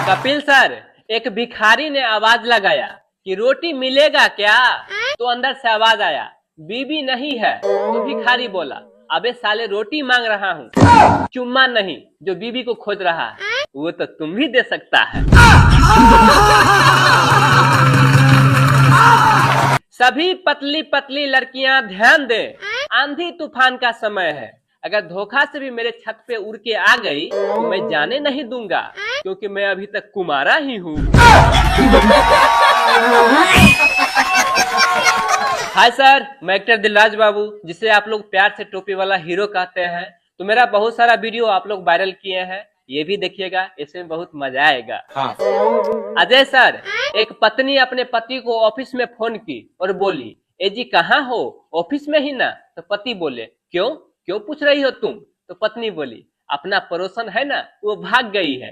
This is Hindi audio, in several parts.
कपिल सर, एक भिखारी ने आवाज लगाया कि रोटी मिलेगा क्या? तो अंदर से आवाज आया, बीबी नहीं है। तो भिखारी बोला, अबे साले रोटी मांग रहा हूँ, चुम्मा नहीं जो बीबी को खोज रहा है वो तो तुम भी दे सकता है। सभी पतली पतली लड़कियां ध्यान दे, आंधी तूफान का समय है। अगर धोखा से भी मेरे छत पे उड़ के आ गई तो मैं जाने नहीं दूंगा, क्योंकि मैं अभी तक कुमारा ही हूँ। हाय सर, मैं एक्टर दिलराज बाबू, जिसे आप लोग प्यार से टोपी वाला हीरो कहते हैं। तो मेरा बहुत सारा वीडियो आप लोग वायरल किए हैं, ये भी देखिएगा, इसमें बहुत मजा आएगा। हाँ। अजय सर, एक पत्नी अपने पति को ऑफिस में फोन की और बोली, ए जी कहाँ हो? ऑफिस में ही ना। तो पति बोले, क्यों क्यों पूछ रही हो तुम? तो पत्नी बोली, अपना पड़ोसन है ना, वो भाग गई है,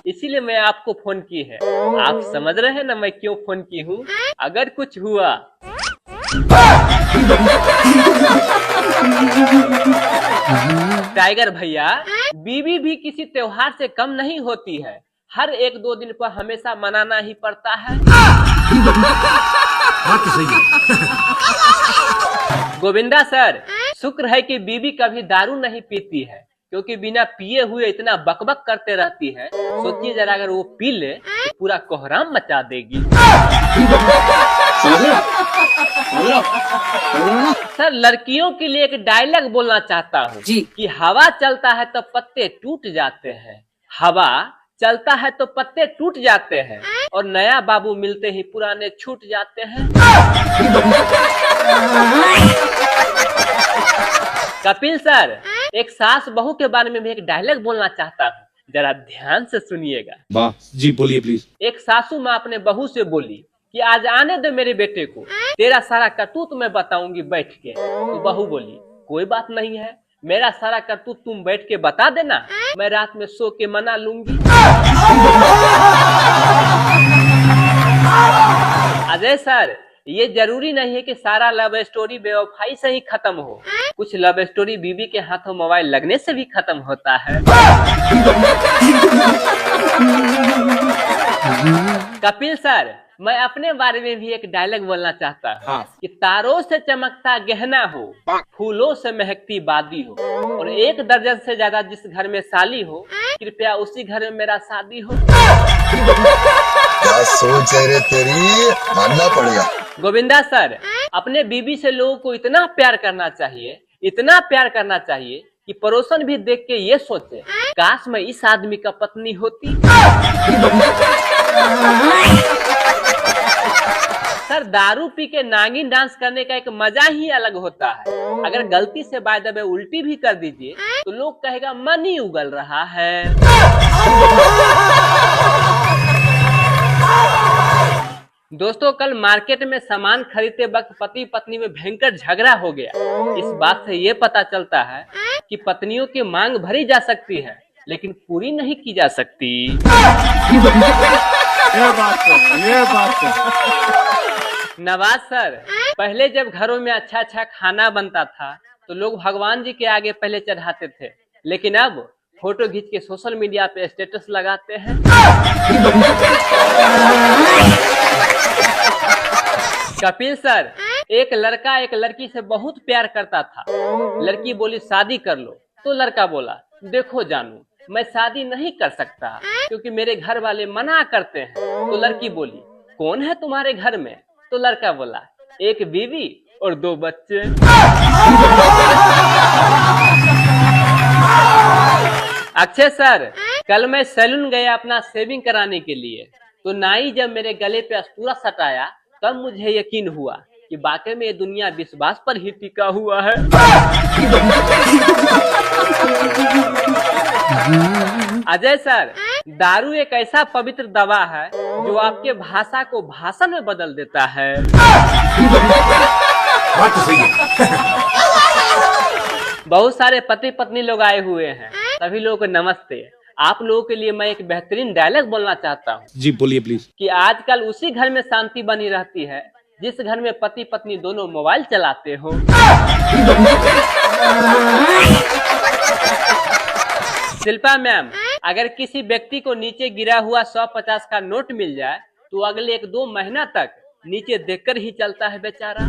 इसीलिए मैं आपको फोन की है। आप समझ रहे हैं ना मैं क्यों फोन की हूँ? अगर कुछ हुआ। टाइगर भैया, बीवी भी किसी त्योहार से कम नहीं होती है, हर एक दो दिन पर हमेशा मनाना ही पड़ता है। बात तो सही है। गोविंदा सर, शुक्र है कि बीवी कभी दारू नहीं पीती है, क्योंकि बिना पिए हुए इतना बकबक करते रहती है। सोचिए जरा, अगर वो पी ले तो पूरा कोहराम मचा देगी। सर, लड़कियों के लिए एक डायलॉग बोलना चाहता हूँ कि हवा चलता है तो पत्ते टूट जाते हैं, हवा चलता है तो पत्ते टूट जाते हैं, और नया बाबू मिलते ही पुराने छूट जाते हैं। कपिल सर, एक सास बहू के बारे में भी एक डायलॉग बोलना चाहता हूँ, जरा ध्यान से सुनिएगा। वाह जी, बोलिए प्लीज। एक सासू माँ अपने बहू से बोली कि आज आने दे मेरे बेटे को, तेरा सारा करतूत मैं बताऊंगी बैठ के। तो बहू बोली, कोई बात नहीं है, मेरा सारा करतूत तुम बैठ के बता देना, मैं रात में सो के मना लूंगी। अजय सर, ये जरूरी नहीं है कि सारा लव स्टोरी बेवफाई से ही खत्म हो, कुछ लव स्टोरी बीवी के हाथों मोबाइल लगने से भी खत्म होता है। कपिल सर, मैं अपने बारे में भी एक डायलॉग बोलना चाहता हूँ कि तारों से चमकता गहना हो, फूलों से महकती बादी हो, और एक दर्जन से ज्यादा जिस घर में साली हो, कृपया उसी घर में मेरा शादी हो। क्या सोच है रे तेरी, मानना पड़ेगा। गोविंदा सर, अपने बीबी से लोगों को इतना प्यार करना चाहिए, इतना प्यार करना चाहिए कि पड़ोसन भी देख के ये सोचे, काश मैं इस आदमी का पत्नी होती। सर, दारू पी के नागिन डांस करने का एक मजा ही अलग होता है। अगर गलती से बाय द वे उल्टी भी कर दीजिए तो लोग कहेगा मन ही उगल रहा है। दोस्तों, कल मार्केट में सामान खरीदते वक्त पति पत्नी में भयंकर झगड़ा हो गया। इस बात से ये पता चलता है कि पत्नियों की मांग भरी जा सकती है, लेकिन पूरी नहीं की जा सकती। ये बात है। नवाज सर, पहले जब घरों में अच्छा अच्छा खाना बनता था तो लोग भगवान जी के आगे पहले चढ़ाते थे, लेकिन अब फोटो खींच के सोशल मीडिया पे स्टेटस लगाते हैं। कपिल सर, एक लड़का एक लड़की से बहुत प्यार करता था। लड़की बोली शादी कर लो, तो लड़का बोला, देखो जानू, मैं शादी नहीं कर सकता क्योंकि मेरे घर वाले मना करते हैं। तो लड़की बोली, कौन है तुम्हारे घर में? तो लड़का बोला, एक बीवी और 2 बच्चे। अक्षय सर, कल मैं सैलून गया अपना शेविंग कराने के लिए, तो नाई जब मेरे गले पे अस्तूरा सटाया तब मुझे यकीन हुआ कि वाकई में ये दुनिया विश्वास पर ही टिका हुआ है। अजय सर, दारू एक ऐसा पवित्र दवा है जो आपके भाषा को भाषण में बदल देता है। बात तो सही है। बहुत सारे पति पत्नी लोग आए हुए हैं, सभी लोगों को नमस्ते। आप लोगों के लिए मैं एक बेहतरीन डायलॉग बोलना चाहता हूँ। जी बोलिए प्लीज। कि आजकल उसी घर में शांति बनी रहती है जिस घर में पति पत्नी दोनों मोबाइल चलाते हो। शिल्पा मैम, अगर किसी व्यक्ति को नीचे गिरा हुआ 150 का नोट मिल जाए तो अगले 1-2 महीना तक नीचे देखकर ही चलता है बेचारा।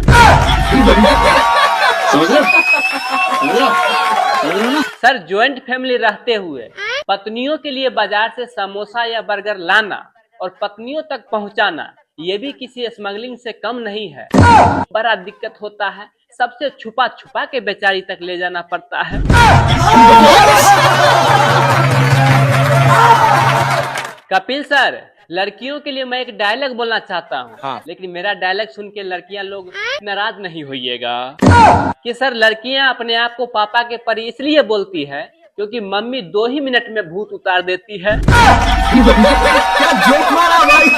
सर, ज्वाइंट फैमिली रहते हुए पत्नियों के लिए बाजार से समोसा या बर्गर लाना और पत्नियों तक पहुंचाना ये भी किसी स्मगलिंग से कम नहीं है। बड़ा दिक्कत होता है, सबसे छुपा छुपा के बेचारी तक ले जाना पड़ता है। कपिल सर, लड़कियों के लिए मैं एक डायलॉग बोलना चाहता हूँ। हाँ। लेकिन मेरा डायलॉग सुन के लड़कियां लोग नाराज नहीं होइएगा कि सर लड़कियां अपने आप को पापा के परी इसलिए बोलती है क्योंकि मम्मी 2 ही मिनट में भूत उतार देती है। क्या जोक मारा भाई।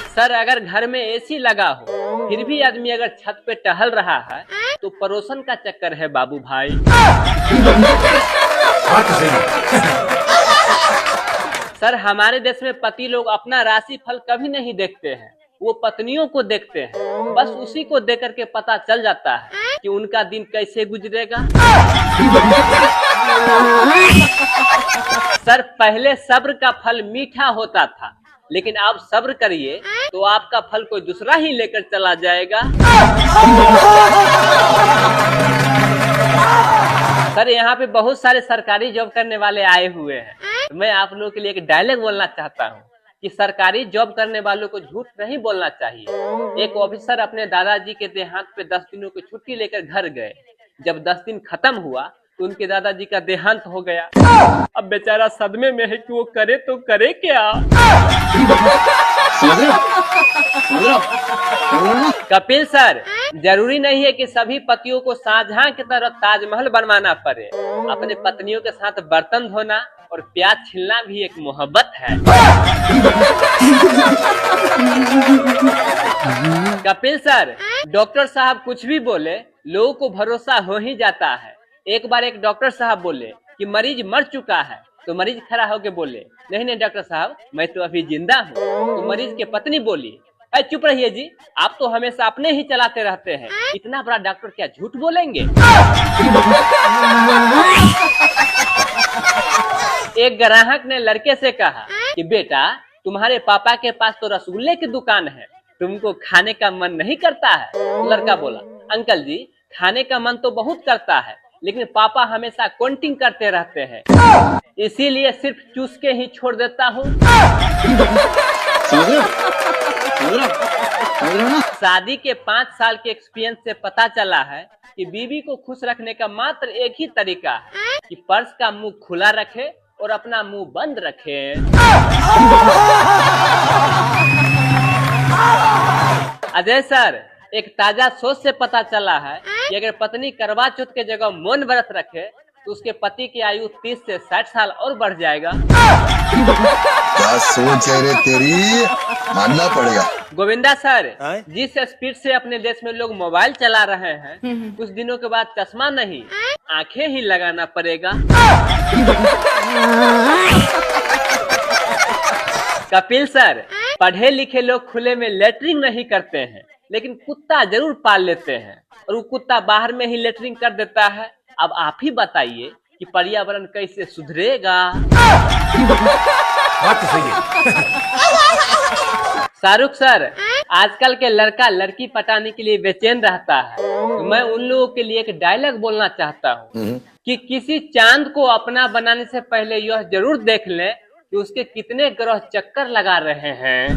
सर, अगर घर में एसी लगा हो फिर भी आदमी अगर छत पे टहल रहा है तो पड़ोसन का चक्कर है बाबू भाई। सर, हमारे देश में पति लोग अपना राशि फल कभी नहीं देखते हैं, वो पत्नियों को देखते हैं। बस उसी को देख करके पता चल जाता है कि उनका दिन कैसे गुजरेगा। सर, पहले सब्र का फल मीठा होता था, लेकिन आप सब्र करिए तो आपका फल कोई दूसरा ही लेकर चला जाएगा। सर, यहाँ पे बहुत सारे सरकारी जॉब करने वाले आए हुए हैं। तो मैं आप लोगों के लिए एक डायलॉग बोलना चाहता हूँ कि सरकारी जॉब करने वालों को झूठ नहीं बोलना चाहिए। एक ऑफिसर अपने दादाजी के देहांत पे 10 दिनों की छुट्टी लेकर घर गए। जब 10 दिन खत्म हुआ तो उनके दादाजी का देहांत हो गया। अब बेचारा सदमे में है कि वो करे तो करे क्या। कपिल सर, जरूरी नहीं है कि सभी पतियों को शाहजहां की तरह ताजमहल बनवाना पड़े। अपने पत्नियों के साथ बर्तन धोना और प्याज छीलना भी एक मोहब्बत है। कपिल सर, डॉक्टर साहब कुछ भी बोले लोगों को भरोसा हो ही जाता है। एक बार एक डॉक्टर साहब बोले कि मरीज मर चुका है तो मरीज खड़ा होकर बोले नहीं नहीं डॉक्टर साहब, मैं तो अभी जिंदा हूँ। तो मरीज की पत्नी बोली चुप रहिए जी, आप तो हमेशा अपने ही चलाते रहते हैं, इतना बड़ा डॉक्टर क्या झूठ बोलेंगे। एक ग्राहक ने लड़के से कहा कि बेटा, तुम्हारे पापा के पास तो रसगुल्ले की दुकान है, तुमको खाने का मन नहीं करता है? लड़का बोला अंकल जी, खाने का मन तो बहुत करता है, लेकिन पापा हमेशा काउंटिंग करते रहते हैं, इसीलिए सिर्फ चूस के ही छोड़ देता हूँ। शादी के 5 साल के एक्सपीरियंस से पता चला है कि बीवी को खुश रखने का मात्र एक ही तरीका है कि पर्स का मुंह खुला रखे और अपना मुंह बंद रखे। अजय सर, एक ताजा सोच से पता चला है कि अगर पत्नी करवा चौथ के जगह मौन व्रत रखे तो उसके पति की आयु 30 से 60 साल और बढ़ जाएगा। क्या सोच है रे तेरी, मानना पड़ेगा। गोविंदा सर, जिस स्पीड से अपने देश में लोग मोबाइल चला रहे हैं, कुछ दिनों के बाद चश्मा नहीं आंखें ही लगाना पड़ेगा। कपिल सर, पढ़े लिखे लोग खुले में लेटरिंग नहीं करते हैं, लेकिन कुत्ता जरूर पाल लेते हैं और वो कुत्ता बाहर में ही लेटरिंग कर देता है। अब आप ही बताइए कि पर्यावरण कैसे सुधरेगा। बात तो सही है। शाहरुख सर, आजकल के लड़का लड़की पटाने के लिए बेचैन रहता है, तो मैं उन लोगों के लिए एक डायलॉग बोलना चाहता हूँ कि किसी चांद को अपना बनाने से पहले यह जरूर देख लें कि उसके कितने ग्रह चक्कर लगा रहे हैं।